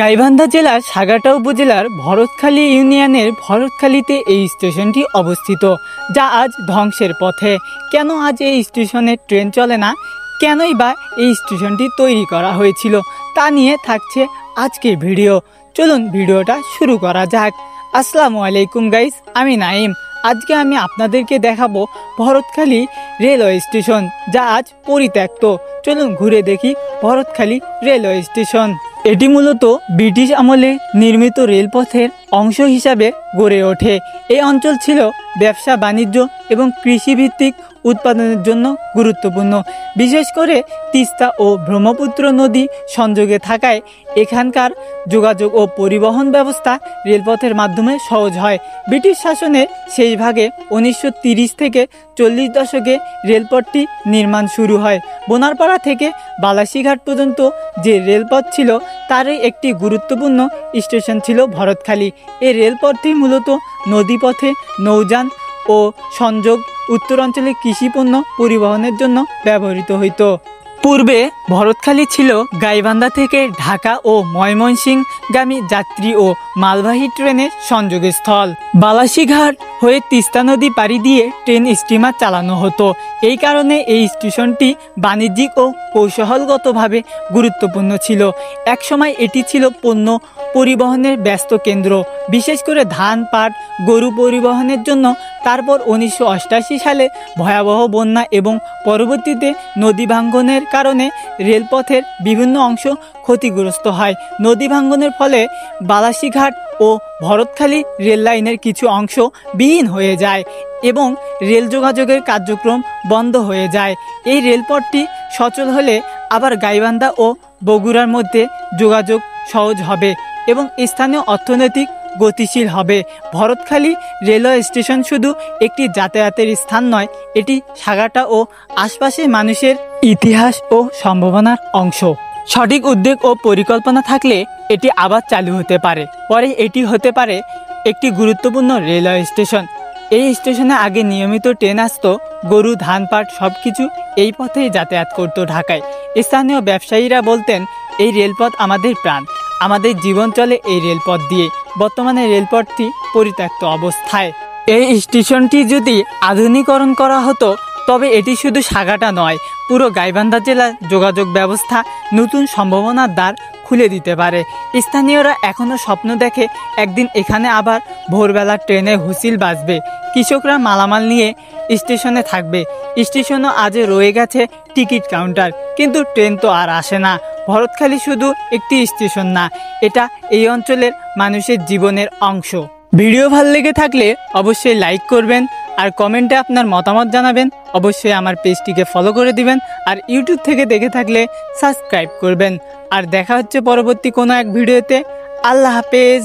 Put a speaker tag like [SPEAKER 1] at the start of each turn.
[SPEAKER 1] গাইবান্ধা জেলার সাগারটা উপজেলার ভরতখালী ইউনিয়নের ভরতখালীতে এই স্টেশনটি অবস্থিত, যা আজ ধ্বংসের পথে। কেন আজ এই স্টেশনে ট্রেন চলে না, কেনই বা এই স্টেশনটি তৈরি করা হয়েছিল, তা নিয়ে থাকছে আজকের ভিডিও। চলুন ভিডিওটা শুরু করা যাক। আসসালামু আলাইকুম গাইস, আমি নাইম। আজকে আমি আপনাদেরকে দেখাবো ভরতখালী রেলওয়ে স্টেশন, যা আজ পরিত্যক্ত। চলুন ঘুরে দেখি ভরতখালী রেলওয়ে স্টেশন। এটি মূলত ব্রিটিশ আমলে নির্মিত রেলপথের অংশ হিসাবে গড়ে ওঠে। এই অঞ্চল ছিল ব্যবসা বাণিজ্য এবং কৃষিভিত্তিক উৎপাদনের জন্য গুরুত্বপূর্ণ। বিশেষ করে তিস্তা ও ব্রহ্মপুত্র নদী সংযোগে থাকায় এখানকার যোগাযোগ ও পরিবহন ব্যবস্থা রেলপথের মাধ্যমে সহজ হয়। ব্রিটিশ শাসনের শেষ ভাগে 1930 থেকে 40 দশকে রেলপথটি নির্মাণ শুরু হয়। বোনারপাড়া থেকে বালাসীঘাট পর্যন্ত যে রেলপথ ছিল তারই একটি গুরুত্বপূর্ণ স্টেশন ছিল ভরতখালী। এই রেলপথটি মূলত নদীপথে নৌযান ও সংযোগ উত্তরাঞ্চলে কৃষিপণ্য পরিবহনের জন্য ব্যবহৃত হইত। পূর্বে ভরতখালী ছিল গাইবান্ধা থেকে ঢাকা ও ময়মনসিংহগামী যাত্রী ও মালবাহী ট্রেনের সংযোগস্থল। বালাসীঘাট হয়ে তিস্তা নদী পাড়ি দিয়ে ট্রেন স্টিমার চালানো হতো। এই কারণে এই স্টেশনটি বাণিজ্যিক ও কৌশলগতভাবে গুরুত্বপূর্ণ ছিল। একসময় এটি ছিল পণ্য পরিবহনের ব্যস্ত কেন্দ্র, বিশেষ করে ধান, পাট, গরু পরিবহনের জন্য। তারপর 1988 সালে ভয়াবহ বন্যা এবং পরবর্তীতে নদী ভাঙ্গনের কারণে রেলপথের বিভিন্ন অংশ ক্ষতিগ্রস্ত হয়। নদী ভাঙ্গনের ফলে বালাসীঘাট ও ভরতখালী রেল লাইনের কিছু অংশ বিহীন হয়ে যায় এবং রেল যোগাযোগের কার্যক্রম বন্ধ হয়ে যায়। এই রেলপথটি সচল হলে আবার গাইবান্ধা ও বগুড়ার মধ্যে যোগাযোগ সহজ হবে এবং স্থানীয় অর্থনৈতিক গতিশীল হবে। ভরতখালী রেলওয়ে স্টেশন শুধু একটি যাতায়াতের স্থান নয়, এটি সাগারটা ও আশপাশের মানুষের ইতিহাস ও সম্ভাবনার অংশ। সঠিক উদ্যোগ ও পরিকল্পনা থাকলে এটি আবার চালু হতে পারে। পরে এটি হতে পারে একটি গুরুত্বপূর্ণ রেলওয়ে স্টেশন। এই স্টেশনে আগে নিয়মিত ট্রেন আসতো, গরু, ধান, পাট সবকিছু এই পথেই যাতায়াত করতো ঢাকায়। স্থানীয় ব্যবসায়ীরা বলতেন, এই রেলপথ আমাদের প্রাণ, আমাদের জীবন চলে এই রেলপথ দিয়ে। বর্তমানে রেলপথটি পরিত্যক্ত অবস্থায়। এই স্টেশনটি যদি আধুনিকরণ করা হতো তবে এটি শুধু সাগাটা নয়, পুরো গাইবান্ধা জেলার যোগাযোগ ব্যবস্থা নতুন সম্ভাবনার দ্বার খুলে দিতে পারে। স্থানীয়রা এখনও স্বপ্ন দেখে একদিন এখানে আবার ভোরবেলা ট্রেনে হুইসেল বাজবে, কৃষকরা মালামাল নিয়ে স্টেশনে থাকবে। স্টেশনও আজ রয়ে গেছে টিকিট কাউন্টার, কিন্তু ট্রেন তো আর আসে না। ভরতখালী শুধু একটি স্টেশন না, এটা এই অঞ্চলের মানুষের জীবনের অংশ। ভিডিও ভালো লেগে থাকলে অবশ্যই লাইক করবেন আর কমেন্টে আপনার মতামত জানাবেন। অবশ্যই আমার পেজটিকে ফলো করে দিবেন আর ইউটিউব থেকে দেখে থাকলে সাবস্ক্রাইব করবেন। আর দেখা হচ্ছে পরবর্তী কোনো এক ভিডিওতে। আল্লাহ হাফেজ।